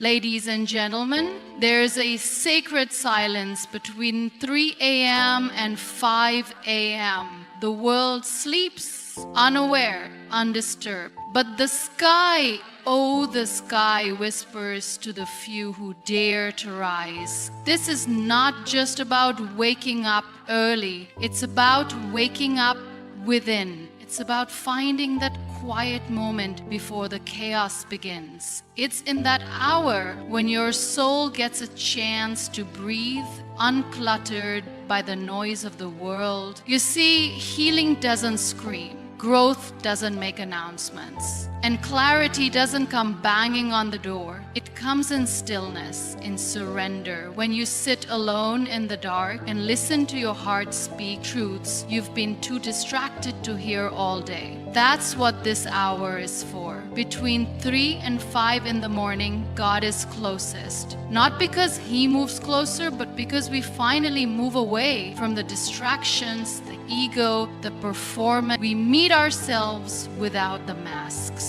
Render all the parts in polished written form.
Ladies and gentlemen, there's a sacred silence between 3 a.m. and 5 a.m. The world sleeps, unaware, undisturbed. But the sky, oh, the sky whispers to the few who dare to rise. This is not just about waking up early. It's about waking up within. It's about finding that quiet moment before the chaos begins. It's in that hour when your soul gets a chance to breathe, uncluttered by the noise of the world. You see, healing doesn't scream. Growth doesn't make announcements. And clarity doesn't come banging on the door. It comes in stillness, in surrender, when you sit alone in the dark and listen to your heart speak truths you've been too distracted to hear all day. That's what this hour is for. Between 3 and 5 in the morning, God is closest. Not because He moves closer, but because we finally move away from the distractions, the ego, the performance. We meet ourselves without the masks.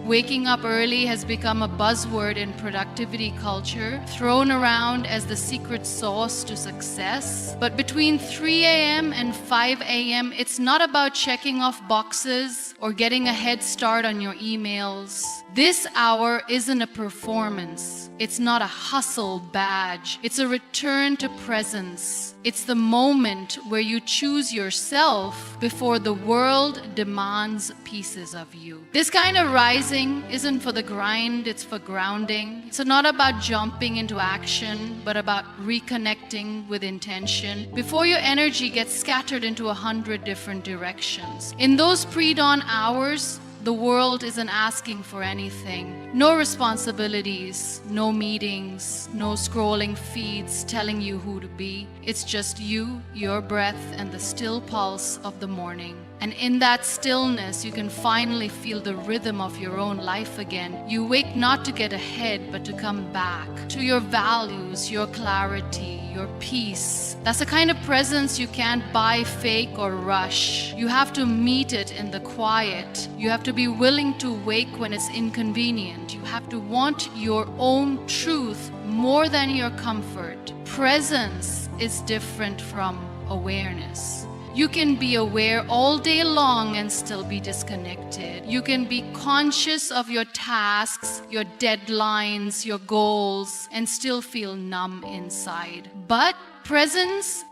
Waking up early has become a buzzword in productivity culture, thrown around as the secret sauce to success. But between 3 a.m. and 5 a.m., it's not about checking off boxes or getting a head start on your emails. This hour isn't a performance. It's not a hustle badge. It's a return to presence. It's the moment where you choose yourself before the world demands pieces of you. This kind of rising isn't for the grind, it's for grounding. It's not about jumping into action, but about reconnecting with intention before your energy gets scattered into 100 different directions. In those pre-dawn hours, the world isn't asking for anything. No responsibilities, no meetings, no scrolling feeds telling you who to be. It's just you, your breath, and the still pulse of the morning. And in that stillness, you can finally feel the rhythm of your own life again. You wake not to get ahead, but to come back to your values, your clarity, your peace. That's the kind of presence you can't buy, fake, or rush. You have to meet it in the quiet. You have to be willing to wake when it's inconvenient. You have to want your own truth more than your comfort. Presence is different from awareness. You can be aware all day long and still be disconnected. You can be conscious of your tasks, your deadlines, your goals, and still feel numb inside. But presence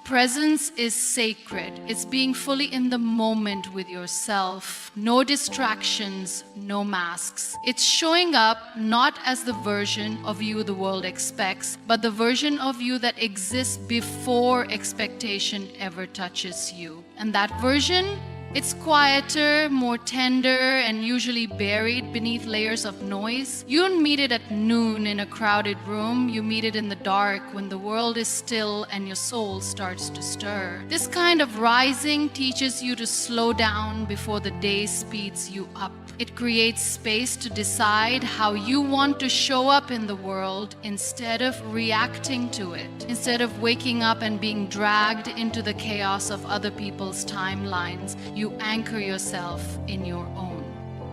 is sacred. It's being fully in the moment with yourself. No distractions, no masks. It's showing up not as the version of you the world expects, but the version of you that exists before expectation ever touches you. And that version, it's quieter, more tender, and usually buried beneath layers of noise. You don't meet it at noon in a crowded room. You meet it in the dark when the world is still and your soul starts to stir. This kind of rising teaches you to slow down before the day speeds you up. It creates space to decide how you want to show up in the world instead of reacting to it. Instead of waking up and being dragged into the chaos of other people's timelines, you anchor yourself in your own.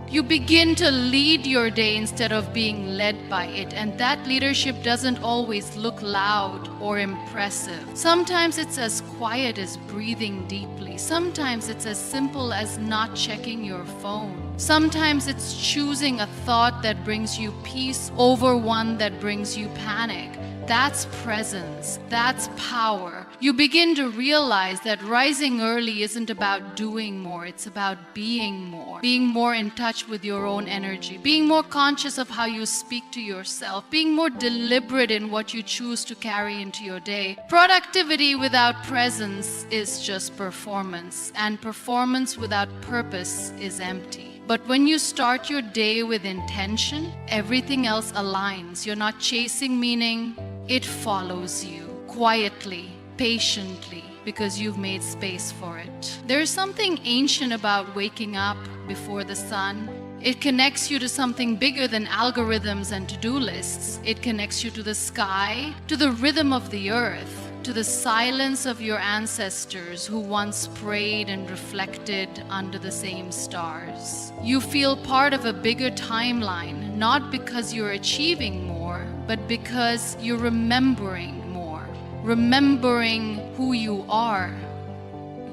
You begin to lead your day instead of being led by it, and that leadership doesn't always look loud or impressive. Sometimes it's as quiet as breathing deeply. Sometimes it's as simple as not checking your phone. Sometimes it's choosing a thought that brings you peace over one that brings you panic. That's presence. That's power. You begin to realize that rising early isn't about doing more. It's about being more. Being more in touch with your own energy. Being more conscious of how you speak to yourself. Being more deliberate in what you choose to carry into your day. Productivity without presence is just performance. And performance without purpose is empty. But when you start your day with intention, everything else aligns. You're not chasing meaning. It follows you quietly, patiently, because you've made space for it. There is something ancient about waking up before the sun. It connects you to something bigger than algorithms and to-do lists. It connects you to the sky, to the rhythm of the earth, to the silence of your ancestors who once prayed and reflected under the same stars. You feel part of a bigger timeline, not because you're achieving more, but because you're remembering more, remembering who you are,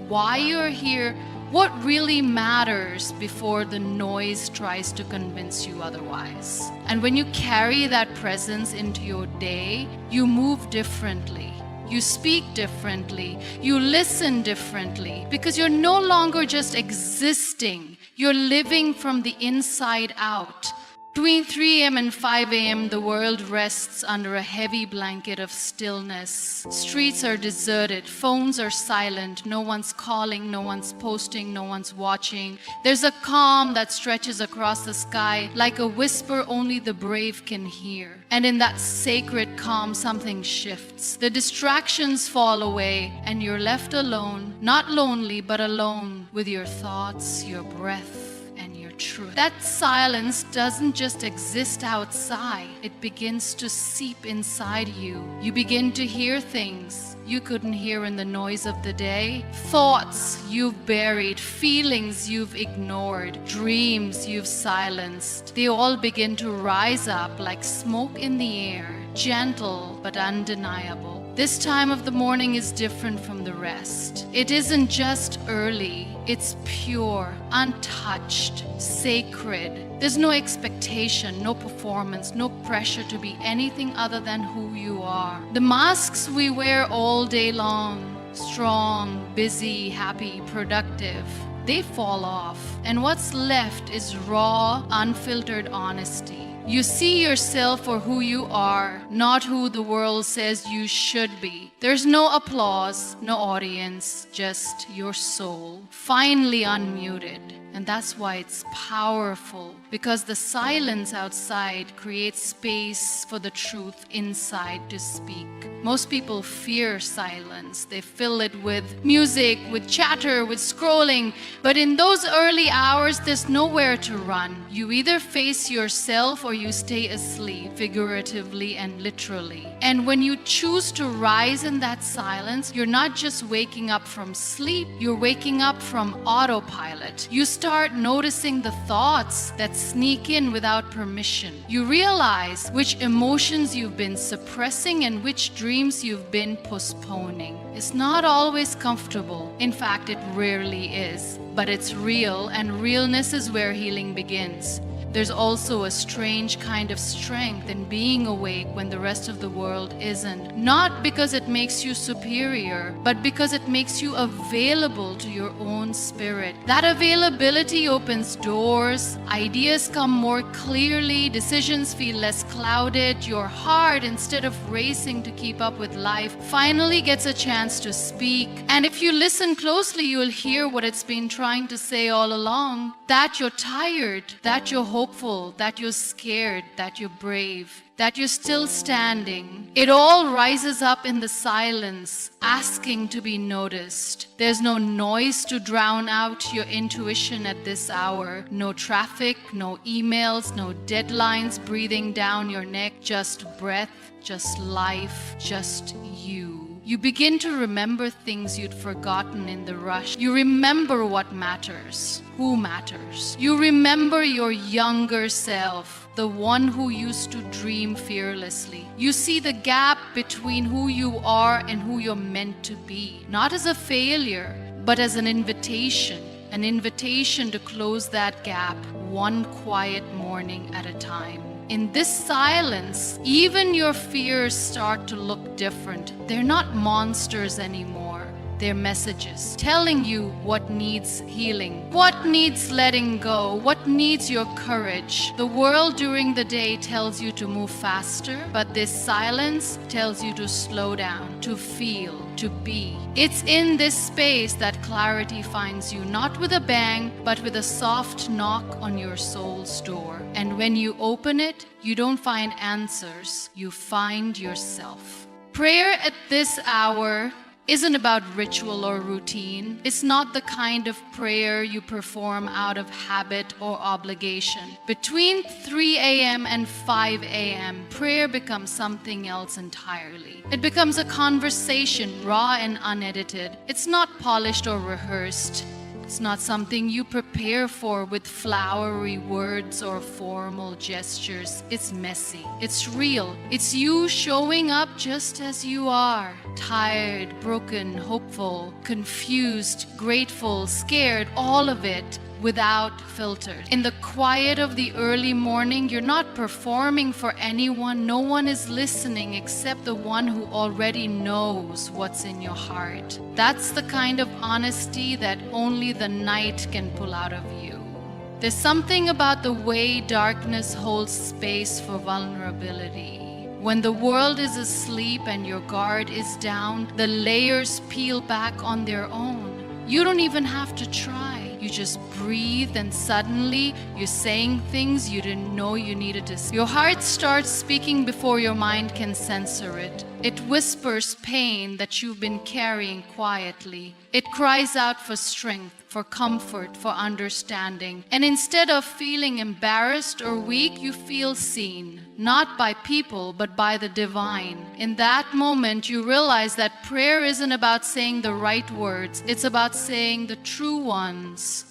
why you're here, what really matters before the noise tries to convince you otherwise. And when you carry that presence into your day, you move differently. You speak differently. You listen differently because you're no longer just existing. You're living from the inside out. Between 3 a.m. and 5 a.m., the world rests under a heavy blanket of stillness. Streets are deserted, phones are silent, no one's calling, no one's posting, no one's watching. There's a calm that stretches across the sky like a whisper only the brave can hear. And in that sacred calm, something shifts. The distractions fall away and you're left alone, not lonely, but alone with your thoughts, your breath, truth. That silence doesn't just exist outside, it begins to seep inside you. You begin to hear things you couldn't hear in the noise of the day, thoughts you've buried, feelings you've ignored, dreams you've silenced. They all begin to rise up like smoke in the air, gentle but undeniable. This time of the morning is different from the rest. It isn't just early, it's pure, untouched, sacred. There's no expectation, no performance, no pressure to be anything other than who you are. The masks we wear all day long, strong, busy, happy, productive, they fall off. And what's left is raw, unfiltered honesty. You see yourself for who you are, not who the world says you should be. There's no applause, no audience, just your soul, finally unmuted. And that's why it's powerful, because the silence outside creates space for the truth inside to speak. Most people fear silence. They fill it with music, with chatter, with scrolling. But in those early hours, there's nowhere to run. You either face yourself or you stay asleep, figuratively and literally. And when you choose to rise in that silence, you're not just waking up from sleep, you're waking up from autopilot. You start noticing the thoughts that sneak in without permission. You realize which emotions you've been suppressing and which dreams you've been postponing. It's not always comfortable. In fact, it rarely is. But it's real, and realness is where healing begins. There's also a strange kind of strength in being awake when the rest of the world isn't. Not because it makes you superior, but because it makes you available to your own spirit. That availability opens doors, ideas come more clearly, decisions feel less clouded, your heart, instead of racing to keep up with life, finally gets a chance to speak. And if you listen closely, you'll hear what it's been trying to say all along. That you're tired, that you're hopeful, that you're scared, that you're brave, that you're still standing. It all rises up in the silence, asking to be noticed. There's no noise to drown out your intuition at this hour. No traffic, no emails, no deadlines breathing down your neck. Just breath, just life, just you. You begin to remember things you'd forgotten in the rush. You remember what matters, who matters. You remember your younger self, the one who used to dream fearlessly. You see the gap between who you are and who you're meant to be, not as a failure, but as an invitation to close that gap one quiet morning at a time. In this silence, even your fears start to look different. They're not monsters anymore. They're messages telling you what needs healing, what needs letting go, what needs your courage. The world during the day tells you to move faster, but this silence tells you to slow down, to feel, to be. It's in this space that clarity finds you, not with a bang, but with a soft knock on your soul's door. And when you open it, you don't find answers, you find yourself. Prayer at this hour isn't about ritual or routine. It's not the kind of prayer you perform out of habit or obligation. Between 3 a.m. and 5 a.m., prayer becomes something else entirely. It becomes a conversation, raw and unedited. It's not polished or rehearsed. It's not something you prepare for with flowery words or formal gestures. It's messy. It's real. It's you showing up just as you are. Tired, broken, hopeful, confused, grateful, scared, all of it without filters. In the quiet of the early morning, you're not performing for anyone. No one is listening except the one who already knows what's in your heart. That's the kind of honesty that only the night can pull out of you. There's something about the way darkness holds space for vulnerability. When the world is asleep and your guard is down, the layers peel back on their own. You don't even have to try. You just breathe, and suddenly you're saying things you didn't know you needed to say. Your heart starts speaking before your mind can censor it. It whispers pain that you've been carrying quietly. It cries out for strength, for comfort, for understanding. And instead of feeling embarrassed or weak, you feel seen, not by people, but by the divine. In that moment, you realize that prayer isn't about saying the right words. It's about saying the true ones.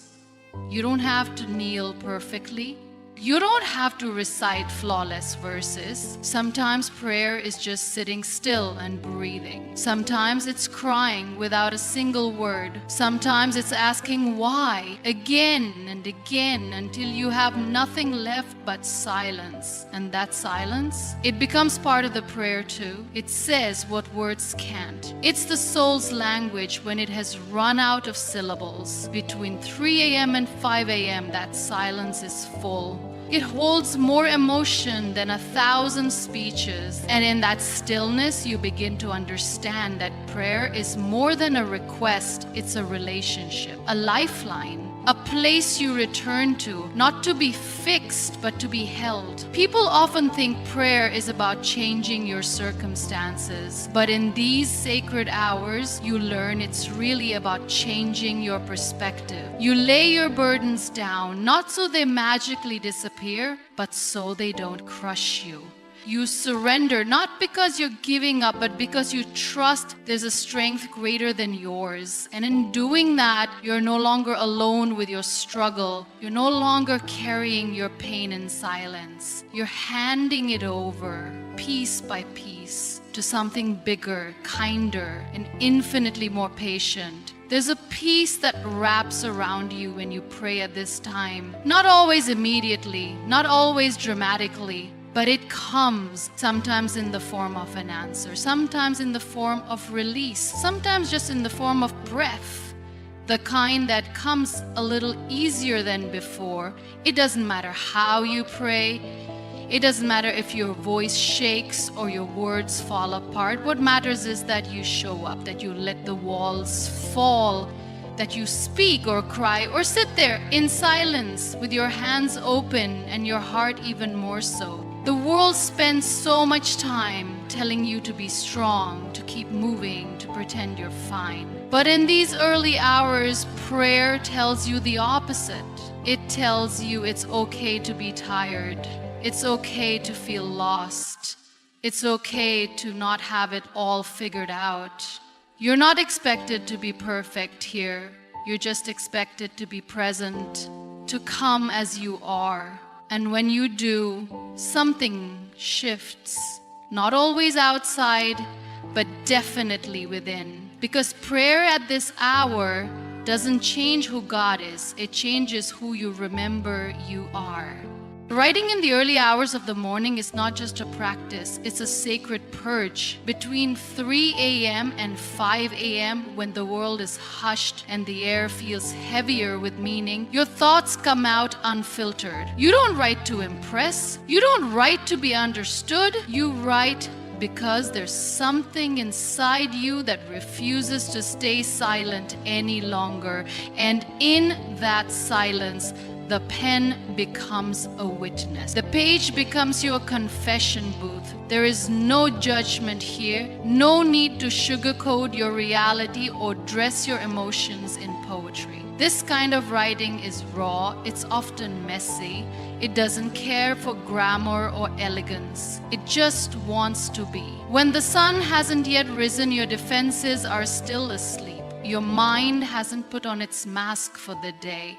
You don't have to kneel perfectly. You don't have to recite flawless verses. Sometimes prayer is just sitting still and breathing. Sometimes it's crying without a single word. Sometimes it's asking why again and again until you have nothing left but silence. And that silence, it becomes part of the prayer too. It says what words can't. It's the soul's language when it has run out of syllables. Between 3 a.m. and 5 a.m., that silence is full. It holds more emotion than 1,000 speeches. And in that stillness, you begin to understand that prayer is more than a request. It's a relationship, a lifeline, a place you return to, not to be fixed, but to be held. People often think prayer is about changing your circumstances. But in these sacred hours, you learn it's really about changing your perspective. You lay your burdens down, not so they magically disappear, but so they don't crush you. You surrender, not because you're giving up, but because you trust there's a strength greater than yours. And in doing that, you're no longer alone with your struggle. You're no longer carrying your pain in silence. You're handing it over, piece by piece, to something bigger, kinder, and infinitely more patient. There's a peace that wraps around you when you pray at this time. Not always immediately, not always dramatically, but it comes sometimes in the form of an answer, sometimes in the form of release, sometimes just in the form of breath, the kind that comes a little easier than before. It doesn't matter how you pray. It doesn't matter if your voice shakes or your words fall apart. What matters is that you show up, that you let the walls fall, that you speak or cry or sit there in silence with your hands open and your heart even more so. The world spends so much time telling you to be strong, to keep moving, to pretend you're fine. But in these early hours, prayer tells you the opposite. It tells you it's okay to be tired. It's okay to feel lost. It's okay to not have it all figured out. You're not expected to be perfect here. You're just expected to be present, to come as you are. And when you do, something shifts. Not always outside, but definitely within. Because prayer at this hour doesn't change who God is. It changes who you remember you are. Writing in the early hours of the morning is not just a practice, it's a sacred purge. Between 3 a.m. and 5 a.m., when the world is hushed and the air feels heavier with meaning, your thoughts come out unfiltered. You don't write to impress. You don't write to be understood. You write because there's something inside you that refuses to stay silent any longer. And in that silence, the pen becomes a witness. The page becomes your confession booth. There is no judgment here, no need to sugarcoat your reality or dress your emotions in poetry. This kind of writing is raw, it's often messy. It doesn't care for grammar or elegance. It just wants to be. When the sun hasn't yet risen, your defenses are still asleep. Your mind hasn't put on its mask for the day.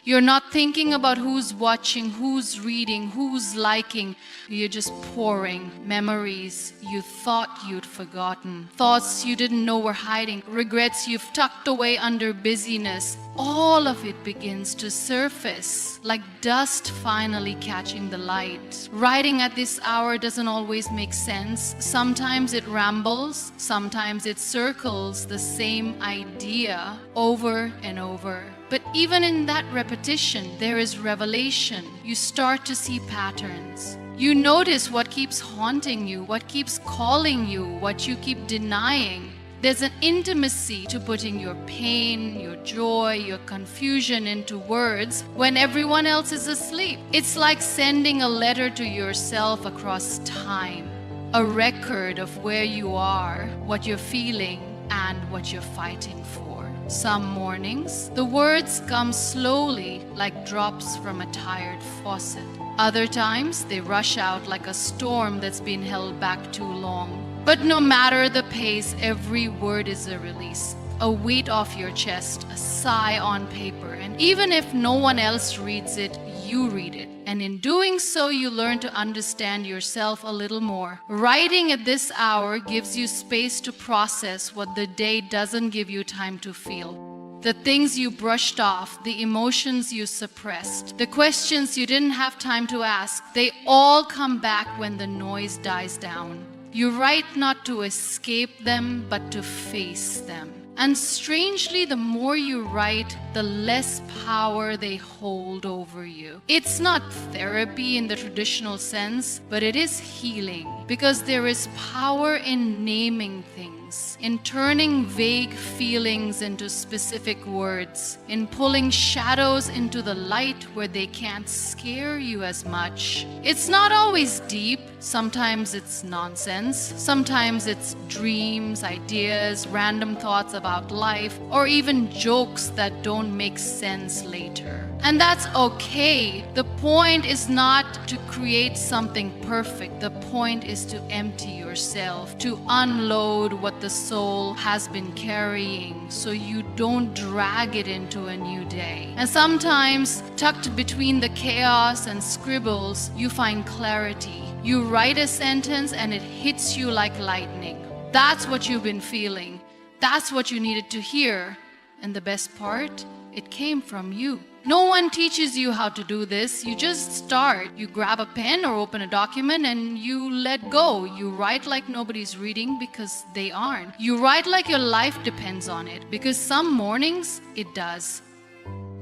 You're not thinking about who's watching, who's reading, who's liking. You're just pouring memories you thought you'd forgotten, thoughts you didn't know were hiding, regrets you've tucked away under busyness. All of it begins to surface like dust finally catching the light. Writing at this hour doesn't always make sense. Sometimes it rambles, sometimes it circles the same idea over and over. But even in that repetition, there is revelation. You start to see patterns. You notice what keeps haunting you, what keeps calling you, what you keep denying. There's an intimacy to putting your pain, your joy, your confusion into words when everyone else is asleep. It's like sending a letter to yourself across time, a record of where you are, what you're feeling, and what you're fighting for. Some mornings, the words come slowly like drops from a tired faucet. Other times, they rush out like a storm that's been held back too long. But no matter the pace, every word is a release, a weight off your chest, a sigh on paper. And even if no one else reads it, you read it. And in doing so, you learn to understand yourself a little more. Writing at this hour gives you space to process what the day doesn't give you time to feel. The things you brushed off, the emotions you suppressed, the questions you didn't have time to ask, they all come back when the noise dies down. You write not to escape them, but to face them. And strangely, the more you write, the less power they hold over you. It's not therapy in the traditional sense, but it is healing, because there is power in naming things, in turning vague feelings into specific words, in pulling shadows into the light where they can't scare you as much. It's not always deep. Sometimes it's nonsense. Sometimes it's dreams, ideas, random thoughts about life, or even jokes that don't make sense later. And that's okay. The point is not to create something perfect. The point is to empty yourself, to unload what the soul has been carrying so you don't drag it into a new day. And sometimes, tucked between the chaos and scribbles, you find clarity. You write a sentence and it hits you like lightning. That's what you've been feeling. That's what you needed to hear. And the best part, it came from you. No one teaches you how to do this. You just start. You grab a pen or open a document and you let go. You write like nobody's reading because they aren't. You write like your life depends on it because some mornings it does.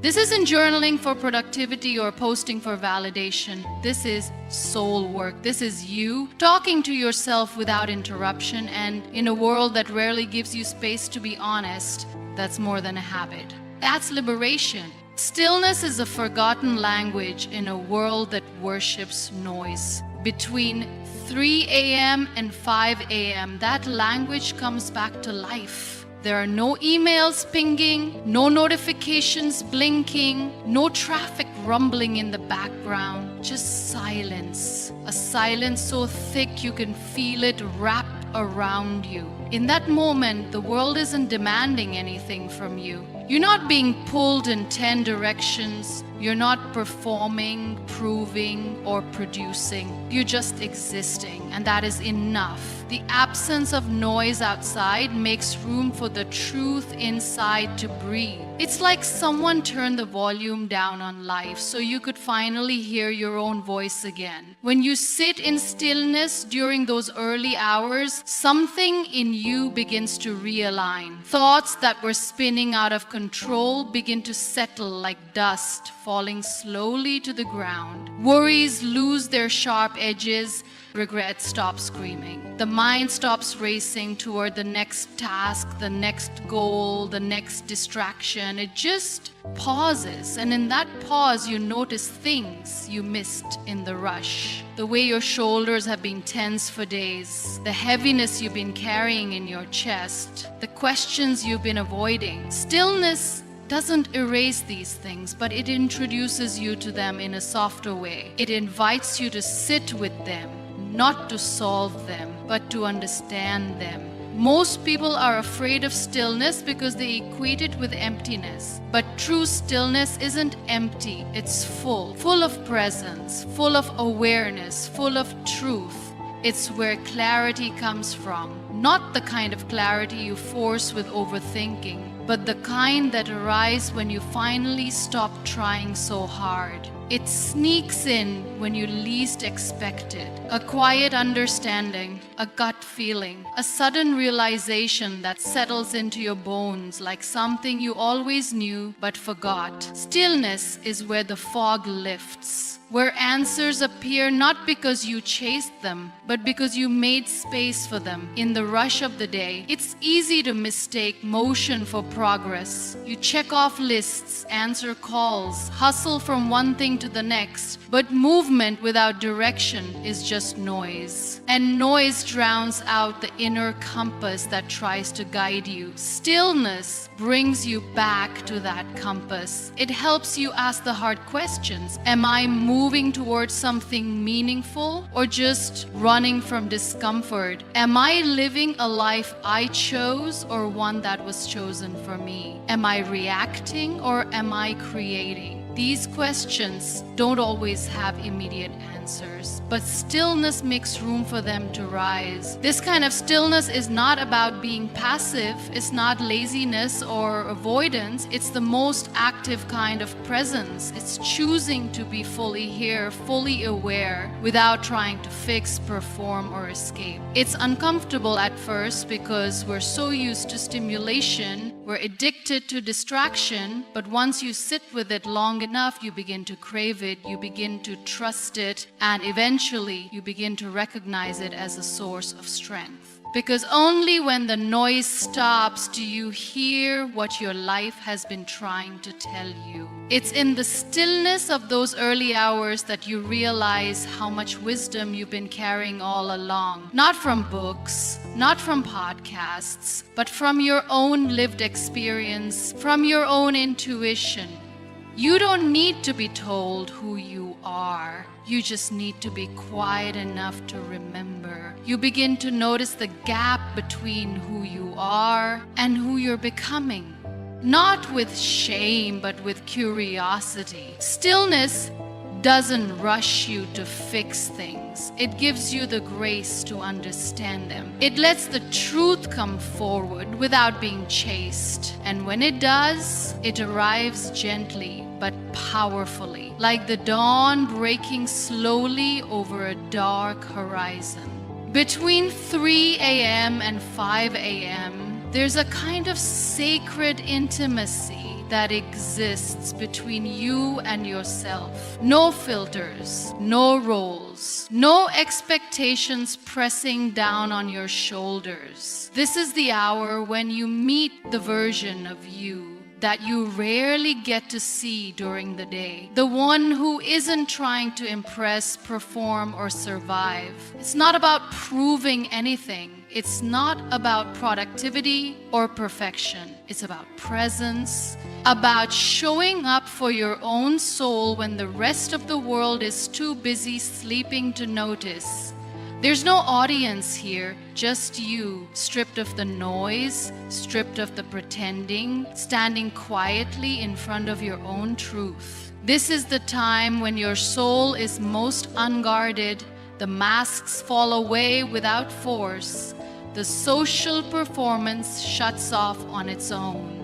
This isn't journaling for productivity or posting for validation. This is soul work. This is you talking to yourself without interruption, and in a world that rarely gives you space to be honest, that's more than a habit. That's liberation. Stillness is a forgotten language in a world that worships noise. Between 3 a.m. and 5 a.m., that language comes back to life. There are no emails pinging, no notifications blinking, no traffic rumbling in the background, just silence. A silence so thick you can feel it wrapped around you. In that moment, the world isn't demanding anything from you. You're not being pulled in 10 directions. You're not performing, proving, or producing. You're just existing, and that is enough. The absence of noise outside makes room for the truth inside to breathe. It's like someone turned the volume down on life so you could finally hear your own voice again. When you sit in stillness during those early hours, something in you begins to realign. Thoughts that were spinning out of control begin to settle like dust, falling slowly to the ground. Worries lose their sharp edges. Regret stops screaming. The mind stops racing toward the next task, the next goal, the next distraction. It just pauses, and in that pause you notice things you missed in the rush. The way your shoulders have been tense for days, the heaviness you've been carrying in your chest, the questions you've been avoiding. Stillness doesn't erase these things, but it introduces you to them in a softer way. It invites you to sit with them, not to solve them, but to understand them. Most people are afraid of stillness because they equate it with emptiness. But true stillness isn't empty, it's full of presence, full of awareness, full of truth. It's where clarity comes from. Not the kind of clarity you force with overthinking, but the kind that arises when you finally stop trying so hard. It sneaks in when you least expect it. A quiet understanding, a gut feeling, a sudden realization that settles into your bones like something you always knew but forgot. Stillness is where the fog lifts, where answers appear not because you chased them, but because you made space for them in the rush of the day. It's easy to mistake motion for progress. You check off lists, answer calls, hustle from one thing to the next, but movement without direction is just noise. And noise drowns out the inner compass that tries to guide you. Stillness brings you back to that compass. It helps you ask the hard questions. Am I moving towards something meaningful or just running from discomfort? Am I living a life I chose or one that was chosen for me? Am I reacting or am I creating? These questions don't always have immediate answers, but stillness makes room for them to rise. This kind of stillness is not about being passive, it's not laziness or avoidance, it's the most active kind of presence. It's choosing to be fully here, fully aware, without trying to fix, perform, or escape. It's uncomfortable at first because we're so used to stimulation, we're addicted to distraction, but once you sit with it long enough, you begin to crave it, you begin to trust it, and eventually you begin to recognize it as a source of strength. Because only when the noise stops do you hear what your life has been trying to tell you. It's in the stillness of those early hours that you realize how much wisdom you've been carrying all along. Not from books, not from podcasts, but from your own lived experience, from your own intuition. You don't need to be told who you are. You just need to be quiet enough to remember. You begin to notice the gap between who you are and who you're becoming. Not with shame, but with curiosity. Stillness doesn't rush you to fix things. It gives you the grace to understand them. It lets the truth come forward without being chased. And when it does, it arrives gently but powerfully, like the dawn breaking slowly over a dark horizon. Between 3 a.m. and 5 a.m., there's a kind of sacred intimacy that exists between you and yourself. No filters, no roles, no expectations pressing down on your shoulders. This is the hour when you meet the version of you that you rarely get to see during the day. The one who isn't trying to impress, perform, or survive. It's not about proving anything. It's not about productivity or perfection. It's about presence, about showing up for your own soul when the rest of the world is too busy sleeping to notice. There's no audience here, just you, stripped of the noise, stripped of the pretending, standing quietly in front of your own truth. This is the time when your soul is most unguarded, the masks fall away without force, the social performance shuts off on its own.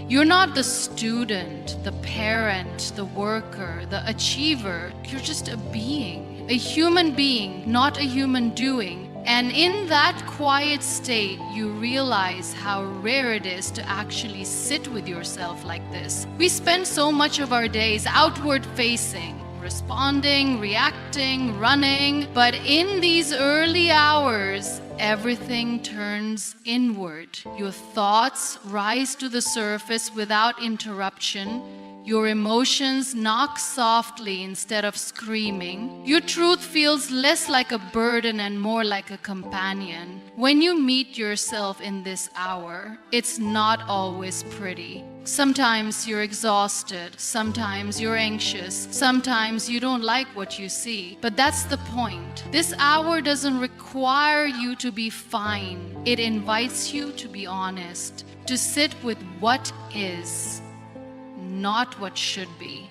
You're not the student, the parent, the worker, the achiever. You're just a being, a human being, not a human doing. And in that quiet state, you realize how rare it is to actually sit with yourself like this. We spend so much of our days outward facing, responding, reacting, running. But in these early hours, everything turns inward. Your thoughts rise to the surface without interruption. Your emotions knock softly instead of screaming. Your truth feels less like a burden and more like a companion. When you meet yourself in this hour, it's not always pretty. Sometimes you're exhausted, sometimes you're anxious, sometimes you don't like what you see. But that's the point. This hour doesn't require you to be fine. It invites you to be honest, to sit with what is, not what should be.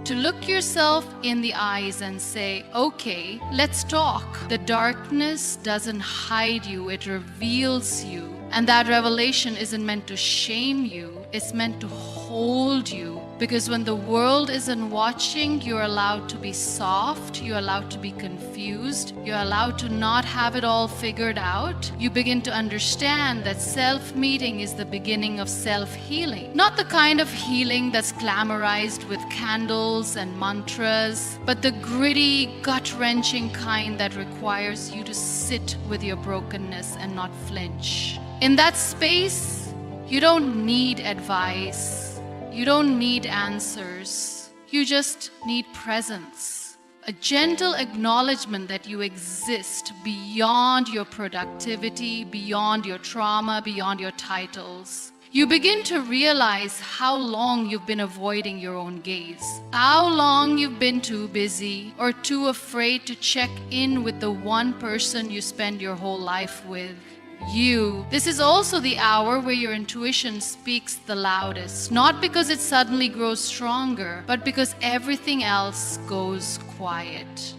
To look yourself in the eyes and say, okay, let's talk. The darkness doesn't hide you, it reveals you. And that revelation isn't meant to shame you, it's meant to hold you. Because when the world isn't watching, you're allowed to be soft, you're allowed to be confused, you're allowed to not have it all figured out. You begin to understand that self-meeting is the beginning of self-healing. Not the kind of healing that's glamorized with candles and mantras, but the gritty, gut-wrenching kind that requires you to sit with your brokenness and not flinch. In that space, you don't need advice. You don't need answers. You just need presence. A gentle acknowledgement that you exist beyond your productivity, beyond your trauma, beyond your titles. You begin to realize how long you've been avoiding your own gaze. How long you've been too busy or too afraid to check in with the one person you spend your whole life with. You. This is also the hour where your intuition speaks the loudest, not because it suddenly grows stronger, but because everything else goes quiet.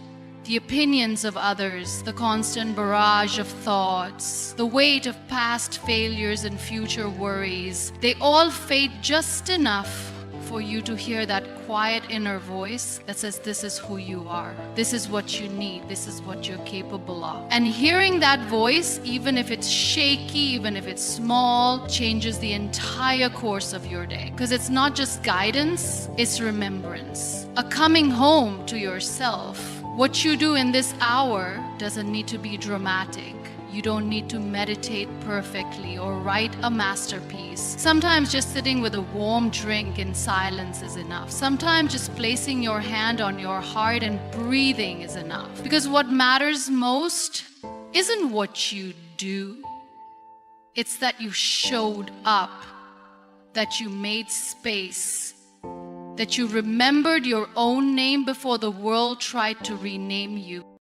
The opinions of others, the constant barrage of thoughts, the weight of past failures and future worries, they all fade just enough for you to hear that quiet inner voice that says, this is who you are. This is what you need. This is what you're capable of. And hearing that voice, even if it's shaky, even if it's small, changes the entire course of your day. Because it's not just guidance, it's remembrance. A coming home to yourself. What you do in this hour doesn't need to be dramatic. You don't need to meditate perfectly or write a masterpiece. Sometimes just sitting with a warm drink in silence is enough. Sometimes just placing your hand on your heart and breathing is enough. Because what matters most isn't what you do. It's that you showed up, that you made space, that you remembered your own name before the world tried to rename you.